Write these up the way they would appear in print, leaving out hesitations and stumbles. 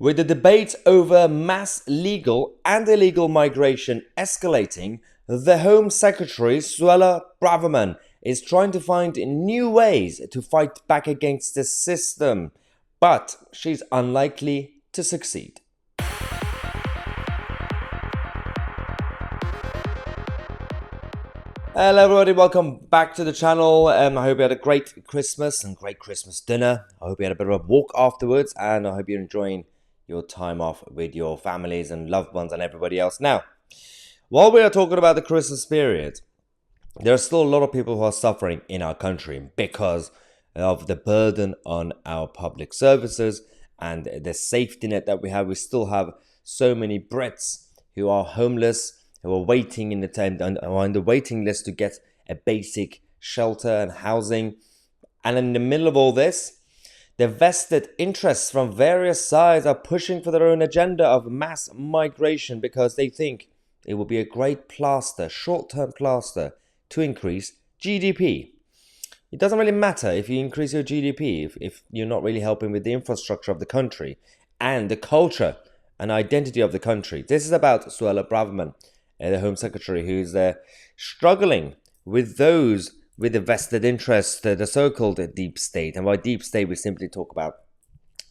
With the debate over mass legal and illegal migration escalating, the Home Secretary, Suella Braverman, is trying to find new ways to fight back against the system, but she's unlikely to succeed. Hello everybody, welcome back to the channel. I hope you had a great Christmas and great Christmas dinner. I hope you had a bit of a walk afterwards, and I hope you're enjoying your time off with your families and loved ones and everybody else. Now, while we are talking about the Christmas period, there are still a lot of people who are suffering in our country because of the burden on our public services and the safety net that we have. We still have so many Brits who are homeless, who are waiting in the waiting list to get a basic shelter and housing. And in the middle of all this, the vested interests from various sides are pushing for their own agenda of mass migration because they think it will be a great plaster, short-term plaster, to increase GDP. It doesn't really matter if you increase your GDP if you're not really helping with the infrastructure of the country and the culture and identity of the country. This is about Suella Braverman, the Home Secretary, who's struggling with those with the vested interest, the so-called deep state. And by deep state, we simply talk about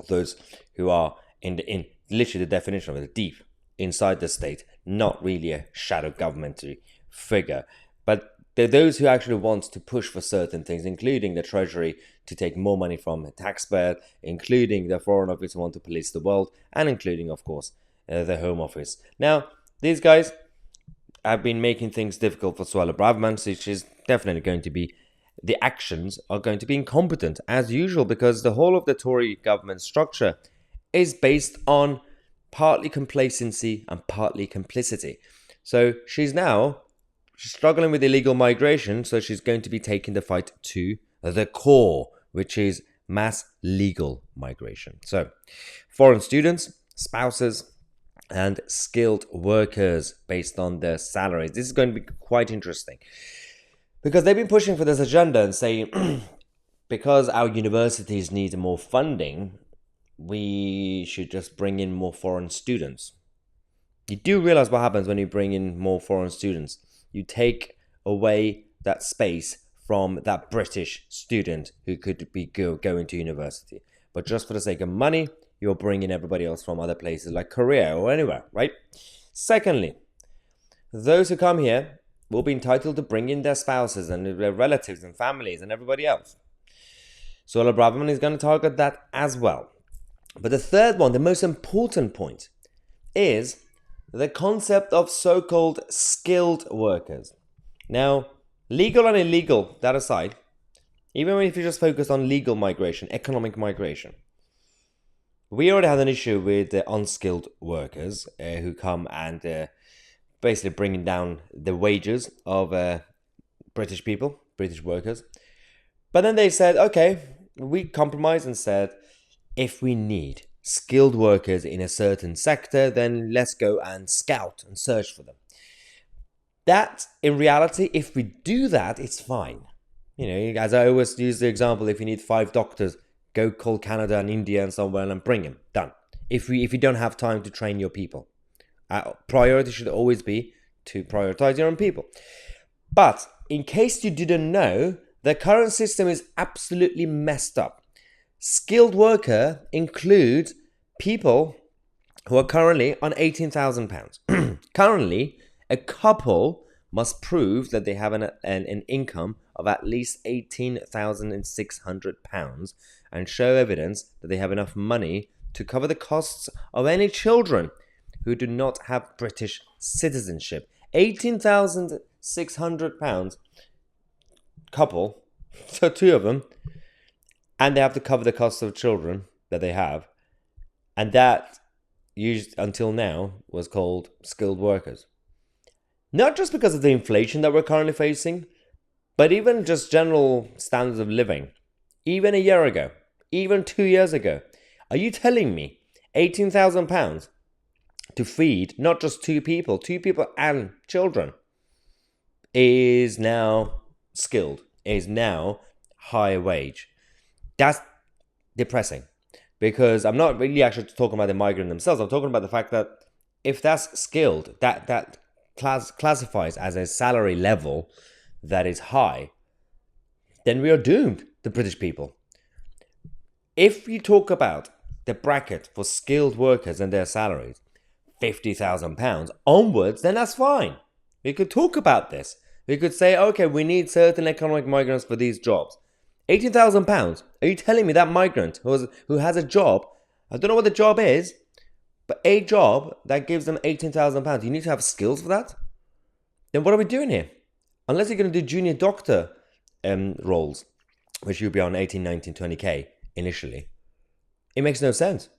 those who are in literally the definition of it, deep inside the state, not really a shadow governmentary figure. But they're those who actually want to push for certain things, including the Treasury to take more money from the taxpayer, including the Foreign Office who want to police the world, and including, of course, the Home Office. Now, these guys have been making things difficult for Suella Braverman, so she's definitely going to be, the actions are going to be incompetent as usual, because the whole of the Tory government structure is based on partly complacency and partly complicity. So she's struggling with illegal migration, so she's going to be taking the fight to the core, which is mass legal migration. So foreign students, spouses, and skilled workers based on their salaries. This is going to be quite interesting because they've been pushing for this agenda and saying because our universities need more funding, we should just bring in more foreign students. You do realize what happens when you bring in more foreign students. You take away that space from that British student who could be going to university. But just for the sake of money, you're bringing everybody else from other places like Korea or anywhere, right? Secondly, those who come here will be entitled to bring in their spouses and their relatives and families and everybody else. Suella Braverman is going to target that as well. But the third one, the most important point, is the concept of so-called skilled workers. Now, legal and illegal, that aside, even if you just focus on legal migration, economic migration, we already had an issue with unskilled workers who come and basically bringing down the wages of British people, British workers. But then they said, okay, we compromised and said, if we need skilled workers in a certain sector, then let's go and scout and search for them. That, in reality, if we do that, it's fine. You know, as I always use the example, if you need 5 doctors, go call Canada and India and somewhere and bring them. Done. If you don't have time to train your people. Priority should always be to prioritize your own people. But in case you didn't know, the current system is absolutely messed up. Skilled worker includes people who are currently on £18,000. Currently, a couple must prove that they have an income of at least £18,600 and show evidence that they have enough money to cover the costs of any children who do not have British citizenship. £18,600 couple, so 2 of them, and they have to cover the costs of children that they have, and that used until now was called skilled workers. Not just because of the inflation that we're currently facing, but even just general standards of living. Even a year ago, even 2 years ago, are you telling me £18,000 to feed not just 2 people and children is now skilled, is now higher wage? That's depressing. because I'm not really actually talking about the migrant themselves. I'm talking about the fact that if that's skilled, that classifies as a salary level that is high, then we are doomed, the British people. If you talk about the bracket for skilled workers and their salaries, £50,000 onwards, then that's fine. We could talk about this. We could say, okay, we need certain economic migrants for these jobs. £18,000. Are you telling me that migrant who has a job, I don't know what the job is, but a job that gives them £18,000, you need to have skills for that? Then what are we doing here? Unless you're going to do junior doctor roles, which you'll be on 18, 19, 20k initially, it makes no sense.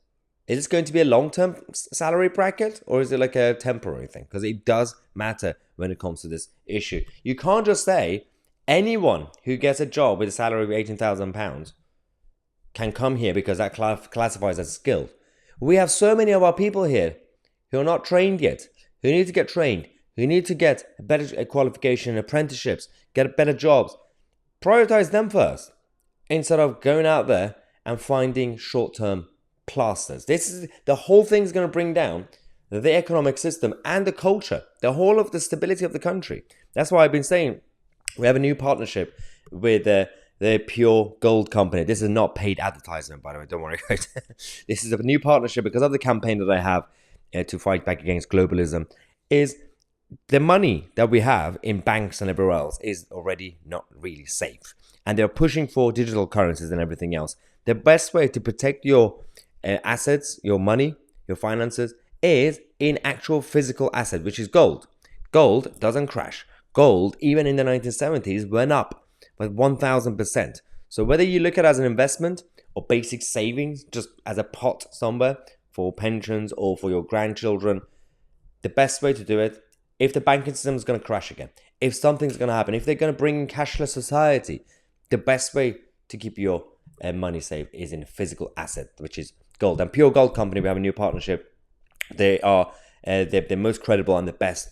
Is this going to be a long-term salary bracket, or is it like a temporary thing? Because it does matter when it comes to this issue. You can't just say anyone who gets a job with a salary of £18,000 can come here because that classifies as skilled. We have so many of our people here who are not trained yet, who need to get trained, who need to get a better qualification, apprenticeships, get better jobs. Prioritize them first instead of going out there and finding short-term plasters. The whole thing's going to bring down the economic system and the culture, the whole of the stability of the country. That's why I've been saying we have a new partnership with the Pure Gold company. This is not paid advertisement, by the way. Don't worry. This is a new partnership because of the campaign that I have to fight back against globalism. Is the money that we have in banks and everywhere else is already not really safe, and they're pushing for digital currencies and everything else. The best way to protect your assets, your money, your finances, is in actual physical asset, which is gold. Gold doesn't crash. Gold, even in the 1970s, went up by 1,000%. So whether you look at it as an investment or basic savings, just as a pot somewhere for pensions or for your grandchildren, the best way to do it, if the banking system is going to crash again, if something's going to happen, if they're going to bring in cashless society, the best way to keep your money safe is in a physical asset, which is gold. And Pure Gold Company, we have a new partnership. They are the most credible and the best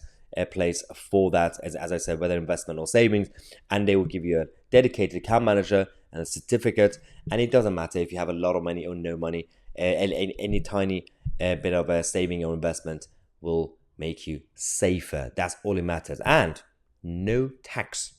place for that, as I said, whether investment or savings. And they will give you a dedicated account manager and a certificate. And it doesn't matter if you have a lot of money or no money. Any tiny bit of a saving or investment will make you safer. That's all it matters. And no tax.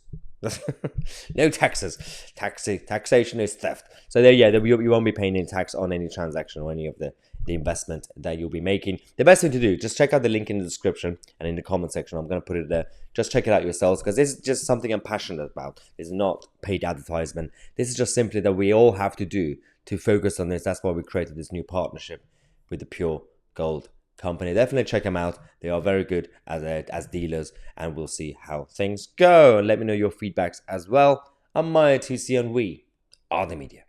No taxes. Taxation is theft. So you won't be paying any tax on any transaction or any of the investment that you'll be making. The best thing to do, just check out the link in the description and in the comment section. I'm going to put it there. Just check it out yourselves, because this is just something I'm passionate about. It's not paid advertisement. This is just simply that we all have to do to focus on this. That's why we created this new partnership with the Pure Gold company. Definitely check them out. They are very good as dealers, and we'll see how things go. And let me know your feedbacks as well. I'm Tousi, and we are the media.